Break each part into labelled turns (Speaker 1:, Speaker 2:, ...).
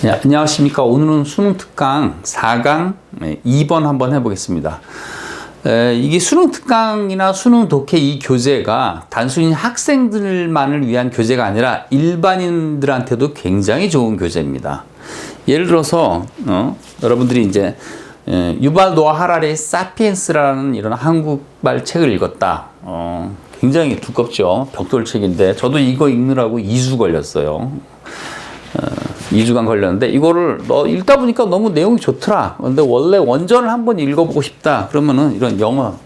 Speaker 1: 네, 안녕하십니까. 오늘은 수능 특강 4강 2번 한번 해보겠습니다. 이게 수능 특강이나 수능 독해 이 교재가 단순히 학생들만을 위한 교재가 아니라 일반인들한테도 굉장히 좋은 교재입니다. 예를 들어서 여러분들이 이제 유발 노아 하라리의 사피엔스라는 이런 한국말 책을 읽었다. 굉장히 두껍죠. 벽돌책인데 저도 이거 읽느라고 2주 걸렸어요. 2주간 걸렸는데 이거를 읽다 보니까 너무 내용이 좋더라. 근데 원래 원전을 한번 읽어보고 싶다. 그러면은 이런 영어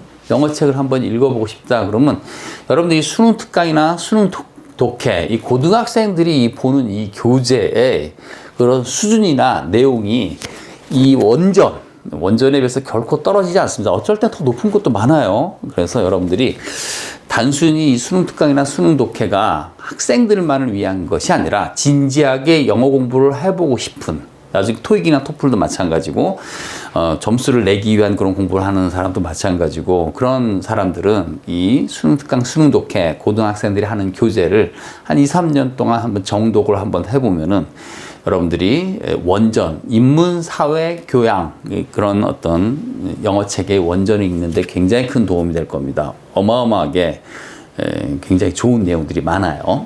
Speaker 1: 책을 한번 읽어보고 싶다. 그러면 여러분들이 수능 특강이나 수능 독해, 이 고등학생들이 보는 이 교재의 그런 수준이나 내용이 이 원전에 비해서 결코 떨어지지 않습니다. 어쩔 때 더 높은 것도 많아요. 그래서 여러분들이 단순히 이 수능 특강이나 수능 독해가 학생들만을 위한 것이 아니라 진지하게 영어 공부를 해보고 싶은, 나중에 토익이나 토플도 마찬가지고 점수를 내기 위한 그런 공부를 하는 사람도 마찬가지고, 그런 사람들은 이 수능 특강 수능 독해 고등학생들이 하는 교재를 한 2, 3년 동안 한번 정독을 한번 해보면은 여러분들이 원전, 인문, 사회, 교양, 그런 어떤 영어책의 원전을 읽는데 굉장히 큰 도움이 될 겁니다. 어마어마하게 굉장히 좋은 내용들이 많아요.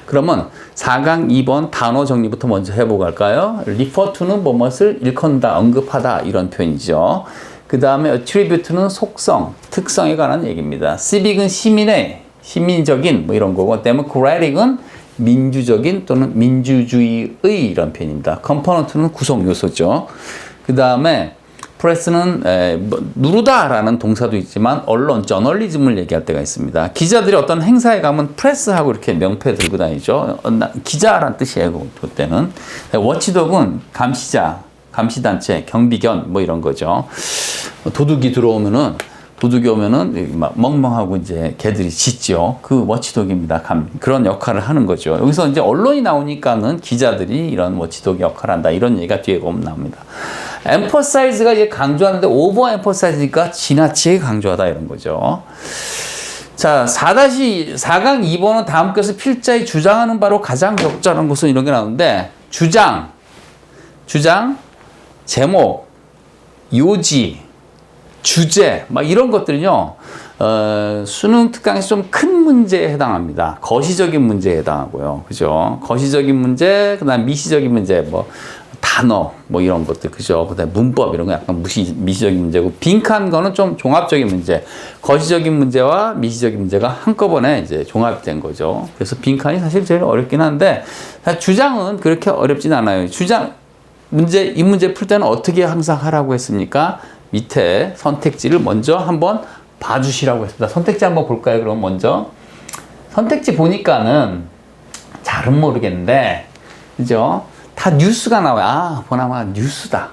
Speaker 1: 그러면 4강 2번 단어 정리부터 먼저 해보고 갈까요? refer to는 뭐뭇을 일컫다, 언급하다 이런 표현이죠. 그 다음에 attribute는 속성, 특성에 관한 얘기입니다. civic은 시민적인 뭐 이런 거고, democratic은 민주적인 또는 민주주의의 이런 표현입니다. component는 구성 요소죠. 그 다음에 프레스는 누르다라는 동사도 있지만 언론, 저널리즘을 얘기할 때가 있습니다. 기자들이 어떤 행사에 가면 프레스하고 이렇게 명패 들고 다니죠. 기자란 뜻이에요. 그때는. 워치독은 감시자, 감시단체, 경비견 뭐 이런 거죠. 도둑이 오면은 막 멍멍하고 이제 개들이 짖죠. 그 워치독입니다. 그런 역할을 하는 거죠. 여기서 이제 언론이 나오니까는 기자들이 이런 워치독 역할을 한다. 이런 얘기가 뒤에 보면 나옵니다. emphasize가 이제 강조하는데 over emphasize니까 지나치게 강조하다 이런 거죠. 자, 4-4강 2번은 다음 것을 필자에 주장하는 바로 가장 적절한 것은 이런 게 나오는데, 주장, 제목, 요지, 주제, 막 이런 것들은요, 수능 특강에서 좀 큰 문제에 해당합니다. 거시적인 문제에 해당하고요. 그죠? 거시적인 문제, 그 다음 미시적인 문제, 뭐, 단어, 뭐 이런 것들, 그죠? 그 다음 문법, 이런 거 약간 미시적인 문제고, 빈칸 거는 좀 종합적인 문제, 거시적인 문제와 미시적인 문제가 한꺼번에 이제 종합된 거죠. 그래서 빈칸이 사실 제일 어렵긴 한데, 주장은 그렇게 어렵진 않아요. 이 문제 풀 때는 어떻게 항상 하라고 했습니까? 밑에 선택지를 먼저 한번 봐주시라고 했습니다. 선택지 한번 볼까요? 그럼 먼저 선택지 보니까는 잘은 모르겠는데, 그죠? 다 뉴스가 나와요. 보나마 뉴스다.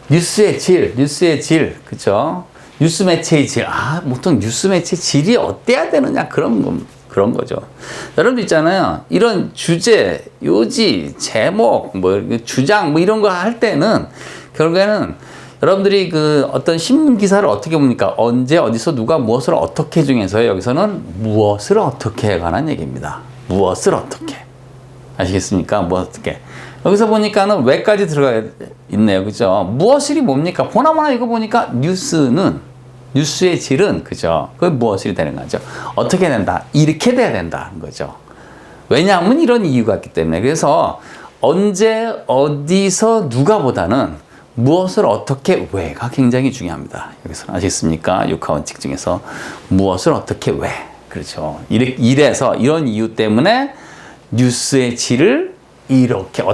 Speaker 1: 뉴스의 질, 그죠? 뉴스 매체의 질. 보통 뉴스 매체 질이 어때야 되느냐, 그런 거죠. 여러분들 있잖아요. 이런 주제, 요지, 제목, 뭐 주장, 뭐 이런 거 할 때는 결국에는 여러분들이 그 어떤 신문 기사를 어떻게 봅니까? 언제, 어디서, 누가, 무엇을 어떻게 중에서 여기서는 무엇을 어떻게에 관한 얘기입니다. 무엇을 어떻게. 아시겠습니까? 어떻게. 여기서 보니까는 왜까지 들어가 있네요. 그죠? 무엇이 뭡니까? 보나마나 이거 보니까 뉴스의 질은, 그죠? 그 무엇이 되는 거죠? 어떻게 된다? 이렇게 돼야 된다는 거죠. 왜냐하면 이런 이유가 있기 때문에. 그래서 언제, 어디서, 누가보다는 무엇을 어떻게, 왜가 굉장히 중요합니다. 여기서 아시겠습니까? 6하원칙 중에서 무엇을 어떻게, 왜. 그렇죠. 이래서 이런 이유 때문에 뉴스의 질을 이렇게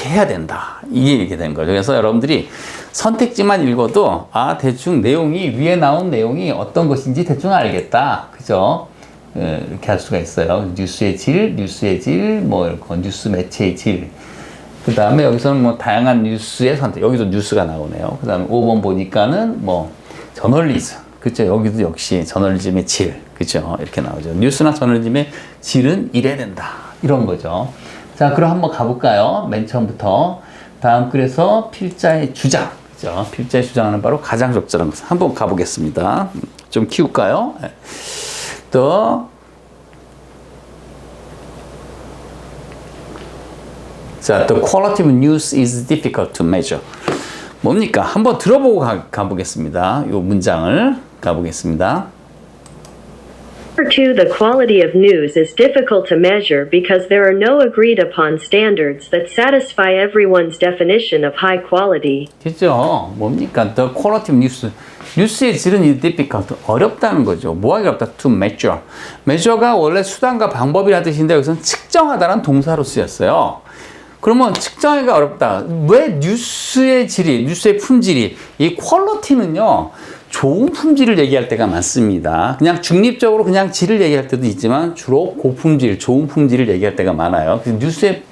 Speaker 1: 해야 된다. 이게 된 거죠. 그래서 여러분들이 선택지만 읽어도 대충 내용이, 위에 나온 내용이 어떤 것인지 대충 알겠다. 그죠? 이렇게 할 수가 있어요. 뉴스의 질, 뭐 뉴스 매체의 질. 그 다음에 여기서는 뭐 다양한 뉴스의 선택, 여기도 뉴스가 나오네요. 그 다음에 5번 보니까는 뭐 저널리즘, 그죠? 여기도 역시 저널리즘의 질, 그죠? 이렇게 나오죠. 뉴스나 저널리즘의 질은 이래야 된다, 이런 거죠. 자, 그럼 한번 가볼까요? 맨 처음부터. 다음 글에서 필자의 주장, 그죠? 필자의 주장은 바로 가장 적절한 것. 한번 가보겠습니다. 좀 키울까요? 또 자, the quality of news is difficult to measure. 뭡니까? 한번 들어보고 가보겠습니다. 이 문장을 가보겠습니다.
Speaker 2: Number 2, the quality of news is difficult to measure because there are no agreed upon standards that satisfy everyone's definition of high quality.
Speaker 1: 그죠? 뭡니까? The quality of news. 뉴스의 질은 is difficult. 어렵다는 거죠. 뭐하기 어렵다? To measure. measure가 원래 수단과 방법이라는 뜻인데 여기서는 측정하다라는 동사로 쓰였어요. 그러면 측정하기가 어렵다. 왜 뉴스의 질이, 뉴스의 품질이, 이 퀄리티는요, 좋은 품질을 얘기할 때가 많습니다. 그냥 중립적으로 그냥 질을 얘기할 때도 있지만 주로 고품질, 좋은 품질을 얘기할 때가 많아요. 그래서 뉴스의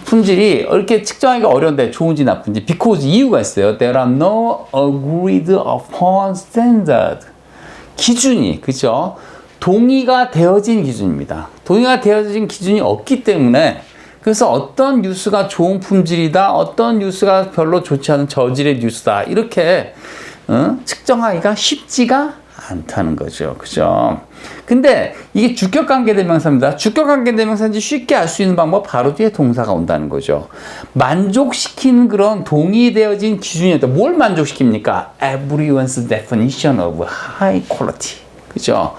Speaker 1: 품질이 이렇게 측정하기가 어려운데 좋은지 나쁜지 because 이유가 있어요. There are no agreed upon standard. 기준이, 그죠? 동의가 되어진 기준입니다. 동의가 되어진 기준이 없기 때문에 그래서 어떤 뉴스가 좋은 품질이다, 어떤 뉴스가 별로 좋지 않은 저질의 뉴스다, 이렇게 측정하기가 쉽지가 않다는 거죠. 그죠? 근데 이게 주격관계대명사입니다. 주격관계대명사인지 쉽게 알 수 있는 방법 바로 뒤에 동사가 온다는 거죠. 만족시키는 그런 동의되어진 기준이었다. 뭘 만족시킵니까? Everyone's definition of high quality. 그죠?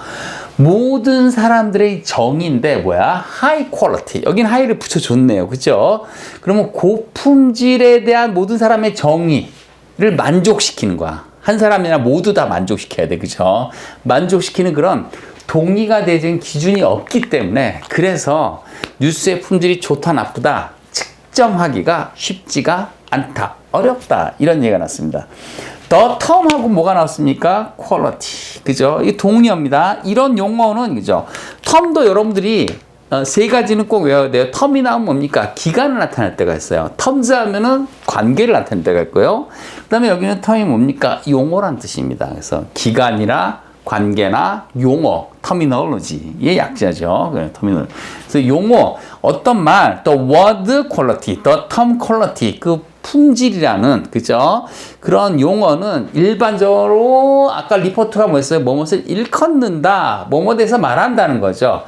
Speaker 1: 모든 사람들의 정의인데 뭐야? high quality. 여긴 high를 붙여줬네요. 그죠? 그러면 고품질에 대한 모든 사람의 정의를 만족시키는 거야. 한 사람이나 모두 다 만족시켜야 돼. 그죠? 만족시키는 그런 동의가 되는 기준이 없기 때문에 그래서 뉴스의 품질이 좋다 나쁘다 측정하기가 쉽지가 않다. 어렵다. 이런 얘기가 났습니다. The term하고 뭐가 나왔습니까? quality. 그죠? 이 동의어입니다. 이런 용어는 그죠? term도 여러분들이 세 가지는 꼭 외워야 돼요. term이 나오면 뭡니까? 기간을 나타낼 때가 있어요. terms 하면은 관계를 나타낼 때가 있고요. 그 다음에 여기는 term이 뭡니까? 용어란 뜻입니다. 그래서 기간이나 관계나 용어, terminology의 약자죠. terminology. 그래서 용어, 어떤 말, the word quality, the term quality, 그 품질이라는, 그죠? 그런 용어는 일반적으로 아까 리포트가 뭐였어요? 뭐뭇을 일컫는다, 뭐뭐에 대해서 말한다는 거죠.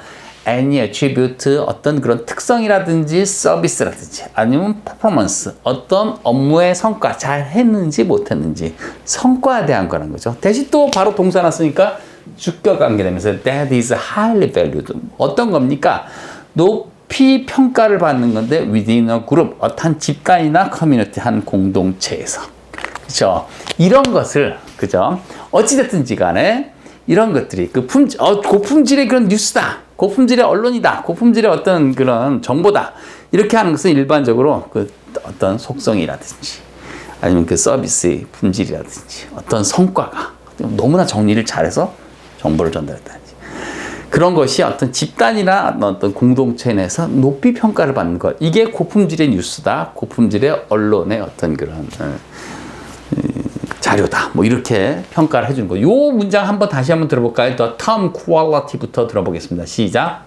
Speaker 1: any attribute, 어떤 그런 특성이라든지 서비스라든지 아니면 performance, 어떤 업무의 성과, 잘 했는지 못했는지 성과에 대한 거라는 거죠. 대신 또 바로 동사 났으니까 주격 관계되면서 that is highly valued. 어떤 겁니까? 높이 평가를 받는 건데 within a group, 어떤 집단이나 커뮤니티, 한 공동체에서. 그죠? 이런 것을, 그죠? 어찌됐든지 간에 이런 것들이 그 고품질의 그런 뉴스다, 고품질의 언론이다, 고품질의 어떤 그런 정보다, 이렇게 하는 것은 일반적으로 그 어떤 속성이라든지 아니면 그 서비스의 품질이라든지 어떤 성과가 너무나 정리를 잘해서 정보를 전달했다든지 그런 것이 어떤 집단이나 어떤 공동체 내에서 높이 평가를 받는 것, 이게 고품질의 뉴스다, 고품질의 언론의 어떤 그런 자료다, 뭐 이렇게 평가를 해주는 거. 요 문장 한번 다시 한번 들어볼까요? The term quality부터 들어보겠습니다. 시작.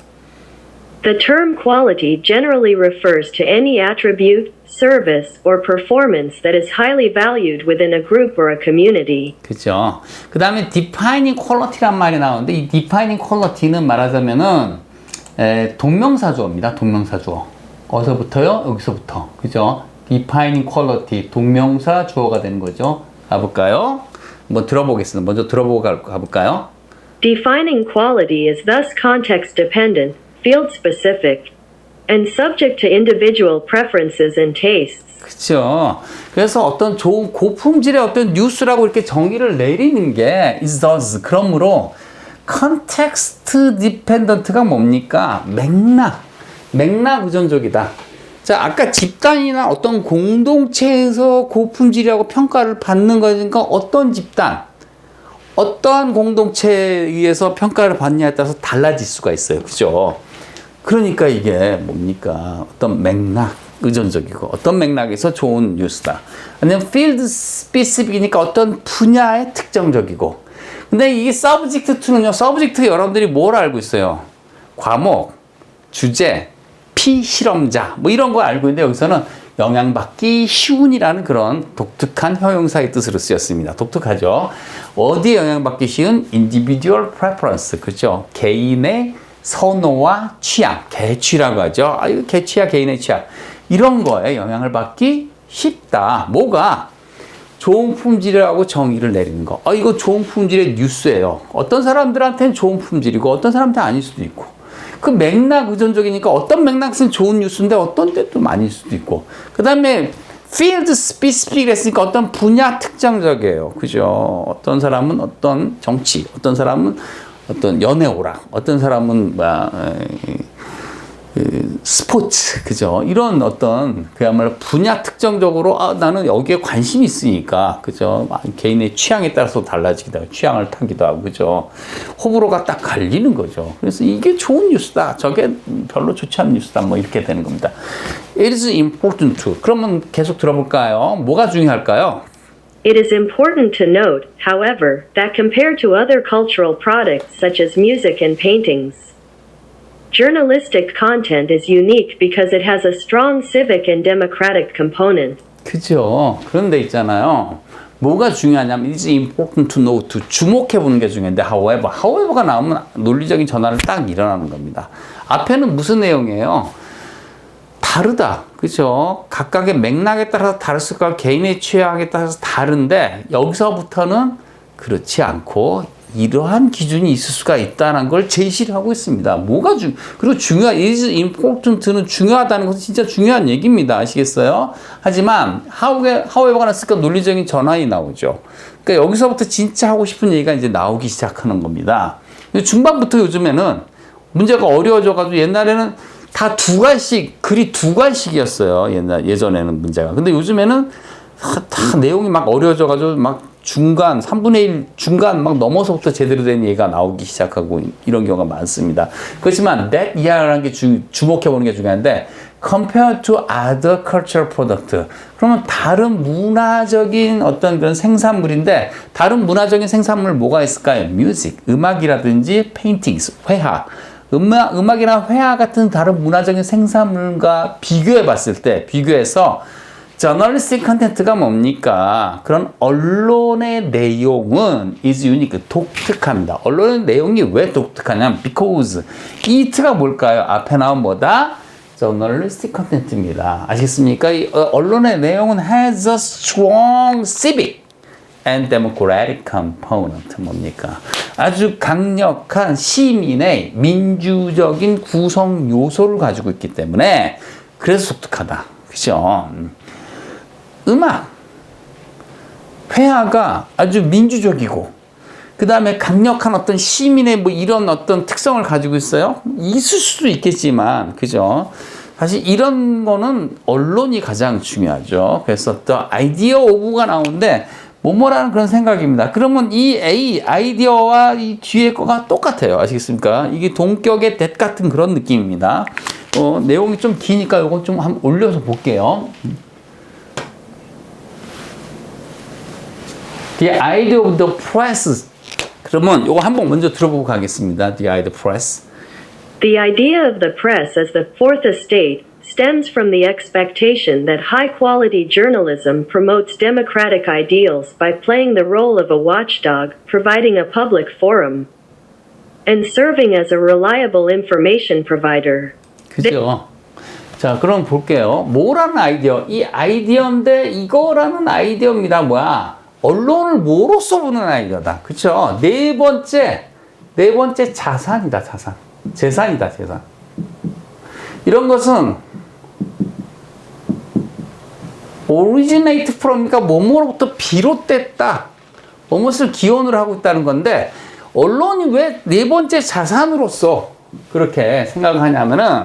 Speaker 2: The term quality generally refers to any attribute, service, or performance that is highly valued within a group or a community.
Speaker 1: 그죠. 그 다음에 defining quality란 말이 나오는데 이 defining quality는 말하자면은 동명사주어입니다. 동명사주어. 어디서부터요? 여기서부터. 그죠. defining quality, 동명사 주어가 되는 거죠. 가볼까요? 한번 들어보겠습니다. 먼저 들어보고 가볼까요?
Speaker 2: Defining quality is thus context dependent, field specific, and subject to individual preferences and tastes.
Speaker 1: 그렇죠. 그래서 어떤 좋은 고품질의 어떤 뉴스라고 이렇게 정의를 내리는 게 is thus. 그러므로 context dependent가 뭡니까? 맥락 의존적이다. 자, 아까 집단이나 어떤 공동체에서 고품질이라고 평가를 받는 거니까 어떤 집단, 어떠한 공동체에 의해서 평가를 받냐에 따라서 달라질 수가 있어요. 그죠? 그러니까 이게 뭡니까? 어떤 맥락 의존적이고 어떤 맥락에서 좋은 뉴스다. 아니면 field specific이니까 어떤 분야에 특정적이고. 근데 이 subject to는요, subject 여러분들이 뭘 알고 있어요? 과목, 주제, 피실험자, 뭐 이런 거 알고 있는데 여기서는 영향받기 쉬운이라는 그런 독특한 형용사의 뜻으로 쓰였습니다. 독특하죠? 어디에 영향받기 쉬운? individual preference. 그죠? 개인의 선호와 취향, 개취라고 하죠. 이거 개취야, 개인의 취향. 이런 거에 영향을 받기 쉽다. 뭐가? 좋은 품질이라고 정의를 내리는 거. 이거 좋은 품질의 뉴스예요. 어떤 사람들한테는 좋은 품질이고 어떤 사람한테는 아닐 수도 있고. 그 맥락 의존적이니까 어떤 맥락은 좋은 뉴스인데 어떤 때 또 아닐 수도 있고. 그 다음에 field specific 했으니까 어떤 분야 특정적이에요. 그죠? 어떤 사람은 어떤 정치, 어떤 사람은 어떤 연애 오락, 어떤 사람은 스포츠, 그죠? 이런 어떤 그야말로 분야 특정적으로 나는 여기에 관심이 있으니까, 그죠? 개인의 취향에 따라서 달라지기도 하고, 취향을 타기도 하고, 그죠? 호불호가 딱 갈리는 거죠. 그래서 이게 좋은 뉴스다, 저게 별로 좋지 않은 뉴스다, 뭐 이렇게 되는 겁니다. It is important to. 그러면 계속 들어볼까요? 뭐가 중요할까요?
Speaker 2: It is important to note, however, that compared to other cultural products such as music and paintings, journalistic content is unique because it has a strong civic and democratic component.
Speaker 1: 그죠. 그런데 있잖아요. 뭐가 중요하냐면 it's important to know, to 주목해보는 게 중요한데 however가 나오면 논리적인 전환을 딱 일어나는 겁니다. 앞에는 무슨 내용이에요? 다르다. 그죠? 각각의 맥락에 따라서 다를 수 있고 개인의 취향에 따라서 다른데 여기서부터는 그렇지 않고 이러한 기준이 있을 수가 있다는 걸 제시를 하고 있습니다. 그리고 is important는 중요하다는 것은 진짜 중요한 얘기입니다. 아시겠어요? 하지만 however가 나왔으니까 논리적인 전환이 나오죠. 그러니까 여기서부터 진짜 하고 싶은 얘기가 이제 나오기 시작하는 겁니다. 중반부터 요즘에는 문제가 어려워져가지고 옛날에는 다 글이 두 관씩이었어요. 예전에는 문제가. 근데 요즘에는 다 내용이 막 어려워져가지고 막 3분의 1 중간 막 넘어서부터 제대로 된 얘기가 나오기 시작하고 이런 경우가 많습니다. 그렇지만 that 이하라는 게 주목해보는 게 중요한데 compared to other cultural product. 그러면 다른 문화적인 어떤 그런 생산물인데 다른 문화적인 생산물 뭐가 있을까요? music, 음악이라든지 paintings, 회화. 음악이나 회화 같은 다른 문화적인 생산물과 비교해서 저널리스틱 컨텐츠가 뭡니까? 그런 언론의 내용은 is unique, 독특합니다. 언론의 내용이 왜 독특하냐면 because it가 뭘까요? 앞에 나온 뭐다? 저널리스틱 컨텐츠입니다. 아시겠습니까? 이 언론의 내용은 has a strong civic and democratic component. 뭡니까? 아주 강력한 시민의 민주적인 구성 요소를 가지고 있기 때문에 그래서 독특하다. 그죠? 음악, 회화가 아주 민주적이고 그 다음에 강력한 어떤 시민의 뭐 이런 어떤 특성을 가지고 있어요. 있을 수도 있겠지만, 그죠? 사실 이런 거는 언론이 가장 중요하죠. 그래서 또 아이디어 오브가 나오는데 뭐뭐라는 그런 생각입니다. 그러면 이 아이디어와 이 뒤에 거가 똑같아요. 아시겠습니까? 이게 동격의 that 같은 그런 느낌입니다. 내용이 좀 기니까 이거 좀 한번 올려서 볼게요. The idea of the press. 그러면 이거 한번 먼저 들어보고 가겠습니다. The idea of the press.
Speaker 2: The idea of the press as the fourth estate stems from the expectation that high-quality journalism promotes democratic ideals by playing the role of a watchdog, providing a public forum, and serving as a reliable information provider.
Speaker 1: 그죠? 자, 그럼 볼게요. 뭐라는 아이디어? 이 아이디어인데 이거라는 아이디어입니다. 뭐야? 언론을 뭐로써 보는 아이디어다. 그쵸? 네 번째 자산이다, 자산. 재산이다, 재산. 이런 것은 originate from이니까 뭐뭐로부터 비롯됐다. 뭐뭇을 기원을 하고 있다는 건데, 언론이 왜 네 번째 자산으로서 그렇게 생각을 하냐면은,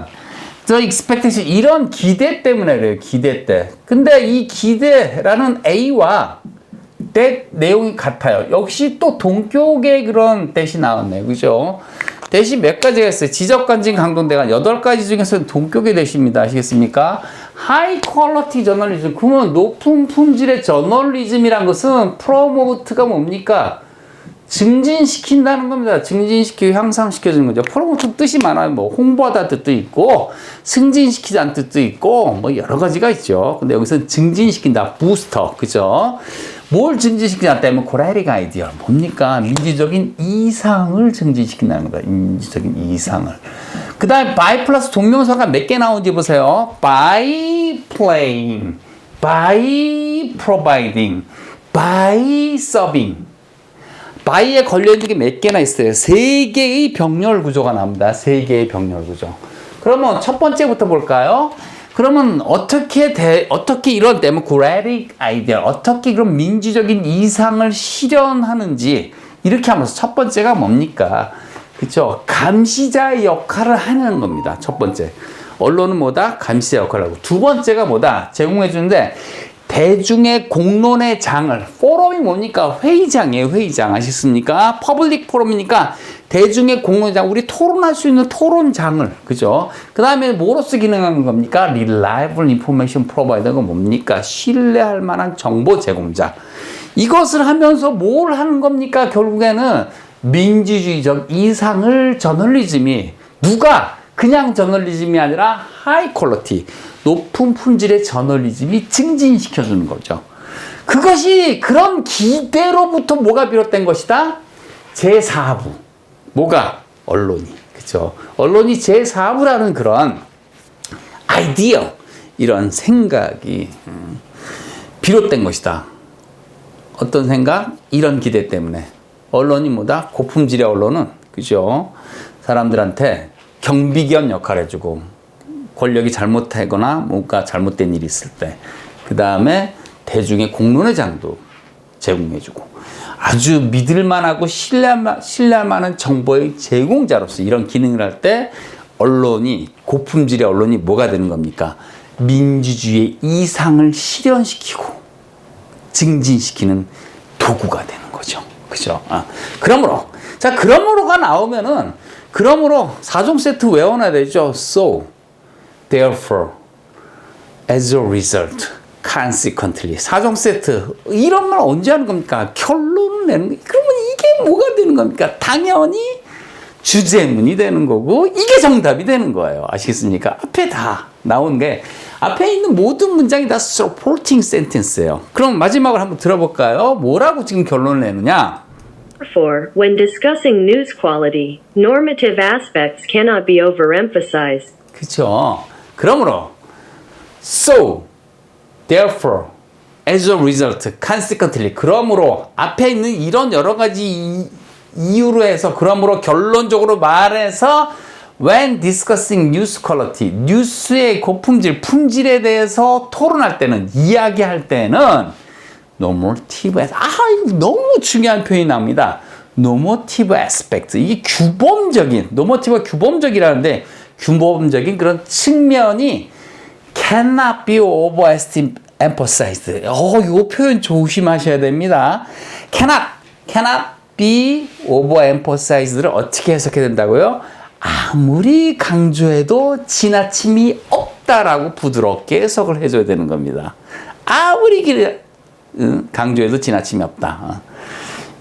Speaker 1: the expectation, 이런 기대 때문에 그래요, 기대 때. 근데 이 기대라는 A와 that 내용이 같아요. 역시 또 동격의 그런 that이 나왔네요. 그죠? that이 몇 가지가 있어요. 지적관진 강동대가 8가지 중에서 동격의 that입니다. 아시겠습니까? high quality journalism. 그러면 높은 품질의 저널리즘이란 것은 promote가 뭡니까? 증진시킨다는 겁니다. 증진시키고 향상시켜주는 거죠. 프로모트 뜻이 많아요. 뭐 홍보하다 뜻도 있고 승진시키자는 뜻도 있고 뭐 여러 가지가 있죠. 근데 여기서 증진시킨다. 부스터. 그죠? 뭘 증진시키냐 때문에 코레릭 아이디어. 뭡니까? 민주적인 이상을 증진시킨다는 거다. 민주적인 이상을. 그 다음에 by 플러스 동명사가 몇 개 나오는지 보세요. by playing, by providing, by serving. by에 걸려있는 게 몇 개나 있어요. 3개의 병렬 구조가 나옵니다. 3개의 병렬 구조. 그러면 첫 번째부터 볼까요? 그러면 어떻게 이런 democratic idea, 어떻게 그런 민주적인 이상을 실현하는지 이렇게 하면서 첫 번째가 뭡니까? 그렇죠? 감시자의 역할을 하는 겁니다. 첫 번째. 언론은 뭐다? 감시자 역할을 하고. 두 번째가 뭐다? 제공해 주는데 대중의 공론의 장을, 포럼이 뭡니까? 회의장이에요, 회의장. 아시겠습니까? 퍼블릭 포럼이니까 대중의 공론의 장, 우리 토론할 수 있는 토론장을, 그죠? 그 다음에 뭐로서 기능하는 겁니까? Reliable Information Provider가 뭡니까? 신뢰할 만한 정보 제공자. 이것을 하면서 뭘 하는 겁니까? 결국에는 민주주의적 이상을 저널리즘이, 누가 그냥 저널리즘이 아니라 하이 퀄리티, 높은 품질의 저널리즘이 증진시켜주는 거죠. 그것이 그런 기대로부터 뭐가 비롯된 것이다? 제4부. 뭐가? 언론이. 그죠? 언론이 제4부라는 그런 아이디어, 이런 생각이 비롯된 것이다. 어떤 생각? 이런 기대 때문에. 언론이 뭐다? 고품질의 언론은, 그죠? 사람들한테 경비견 역할 해주고, 권력이 잘못하거나 뭔가 잘못된 일이 있을 때, 그 다음에 대중의 공론의 장도 제공해주고, 아주 믿을만하고 신뢰할 만한 정보의 제공자로서 이런 기능을 할 때, 언론이, 고품질의 언론이 뭐가 되는 겁니까? 민주주의의 이상을 실현시키고, 증진시키는 도구가 되는 거죠. 그죠? 그러므로가 나오면은, 그러므로 4종 세트 외워놔야 되죠. So, therefore, as a result, consequently. 4종 세트. 이런 말 언제 하는 겁니까? 결론을 내는 거. 그러면 이게 뭐가 되는 겁니까? 당연히 주제문이 되는 거고, 이게 정답이 되는 거예요. 아시겠습니까? 앞에 다 나온 게, 앞에 있는 모든 문장이 다 supporting sentence예요. 그럼 마지막으로 한번 들어볼까요? 뭐라고 지금 결론을 내느냐?
Speaker 2: Therefore, when discussing news quality, normative aspects cannot be overemphasized.
Speaker 1: 그렇죠. 그러므로 so, therefore, as a result, consequently. 그러므로 앞에 있는 이런 여러 가지 이유로 해서, 그러므로 결론적으로 말해서 when discussing news quality, 뉴스의 고품질, 품질에 대해서 토론할 때는, 이야기할 때는 normative, 이거 너무 중요한 표현이 나옵니다. normative aspect. 이게 규범적인, normative 규범적이라는데, 규범적인 그런 측면이 cannot be overemphasized. 이 표현 조심하셔야 됩니다. cannot be overemphasized를 어떻게 해석해야 된다고요? 아무리 강조해도 지나침이 없다라고 부드럽게 해석을 해줘야 되는 겁니다. 아무리 강조해도 지나침이 없다.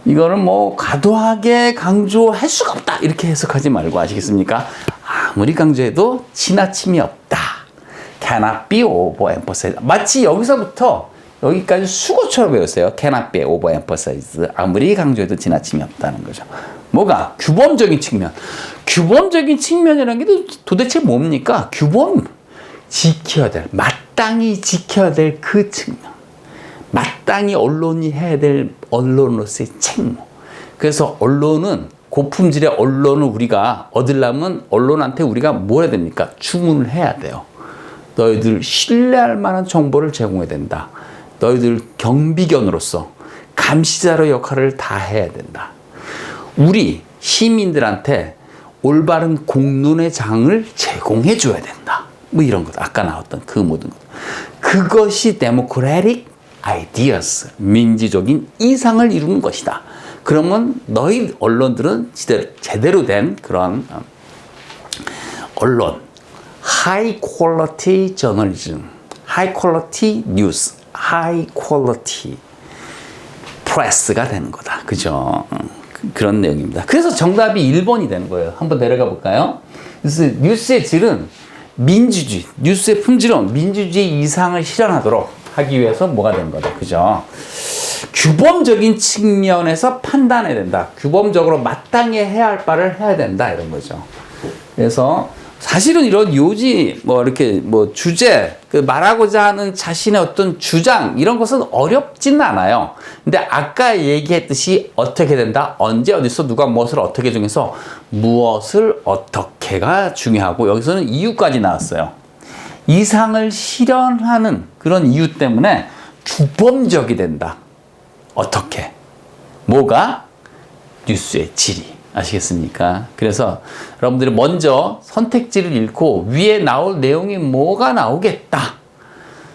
Speaker 1: 이거는 뭐 과도하게 강조할 수가 없다 이렇게 해석하지 말고, 아시겠습니까? 아무리 강조해도 지나침이 없다. cannot be overemphasized. 마치 여기서부터 여기까지 수고처럼 배웠어요. cannot be overemphasized. 아무리 강조해도 지나침이 없다는 거죠. 뭐가? 규범적인 측면. 규범적인 측면이라는 게 도대체 뭡니까? 규범. 지켜야 될, 마땅히 지켜야 될 그 측면. 마땅히 언론이 해야 될 언론으로서의 책무. 그래서 언론은, 고품질의 언론을 우리가 얻으려면 언론한테 우리가 뭐 해야 됩니까? 주문을 해야 돼요. 너희들 신뢰할 만한 정보를 제공해야 된다. 너희들 경비견으로서 감시자의 역할을 다 해야 된다. 우리 시민들한테 올바른 공론의 장을 제공해 줘야 된다. 뭐 이런 것. 아까 나왔던 그 모든 것. 그것이 democratic ideas, 민주적인 이상을 이루는 것이다. 그러면 너희 언론들은 제대로 된 그런 언론, high quality journalism, high quality news, high quality press가 되는 거다. 그죠? 그런 내용입니다. 그래서 정답이 1번이 되는 거예요. 한번 내려가 볼까요? 그래서 뉴스의 질은 민주주의, 뉴스의 품질은 민주주의 이상을 실현하도록 하기 위해서 뭐가 되는 거다. 그죠? 규범적인 측면에서 판단해야 된다. 규범적으로 마땅히 해야 할 바를 해야 된다. 이런 거죠. 그래서 사실은 이런 요지, 이렇게 주제, 말하고자 하는 자신의 어떤 주장, 이런 것은 어렵지는 않아요. 근데 아까 얘기했듯이 어떻게 된다, 언제, 어디서, 누가 무엇을 어떻게 중에서 무엇을 어떻게가 중요하고, 여기서는 이유까지 나왔어요. 이상을 실현하는 그런 이유 때문에 주범적이 된다. 어떻게? 뭐가? 뉴스의 질이. 아시겠습니까? 그래서 여러분들이 먼저 선택지를 읽고 위에 나올 내용이 뭐가 나오겠다.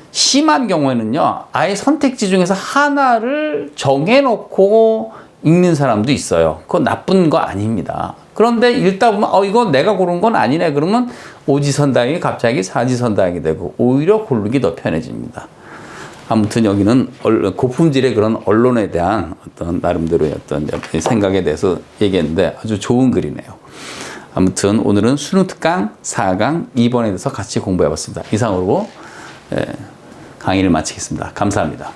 Speaker 1: 심한 경우에는요, 아예 선택지 중에서 하나를 정해놓고 읽는 사람도 있어요. 그건 나쁜 거 아닙니다. 그런데 읽다 보면, 이거 내가 고른 건 아니네. 그러면 오지선다행이 갑자기 사지선다행이 되고, 오히려 고르기 더 편해집니다. 아무튼 여기는 고품질의 그런 언론에 대한 어떤 나름대로의 어떤 생각에 대해서 얘기했는데 아주 좋은 글이네요. 아무튼 오늘은 수능 특강 4강 2번에 대해서 같이 공부해 봤습니다. 이상으로 강의를 마치겠습니다. 감사합니다.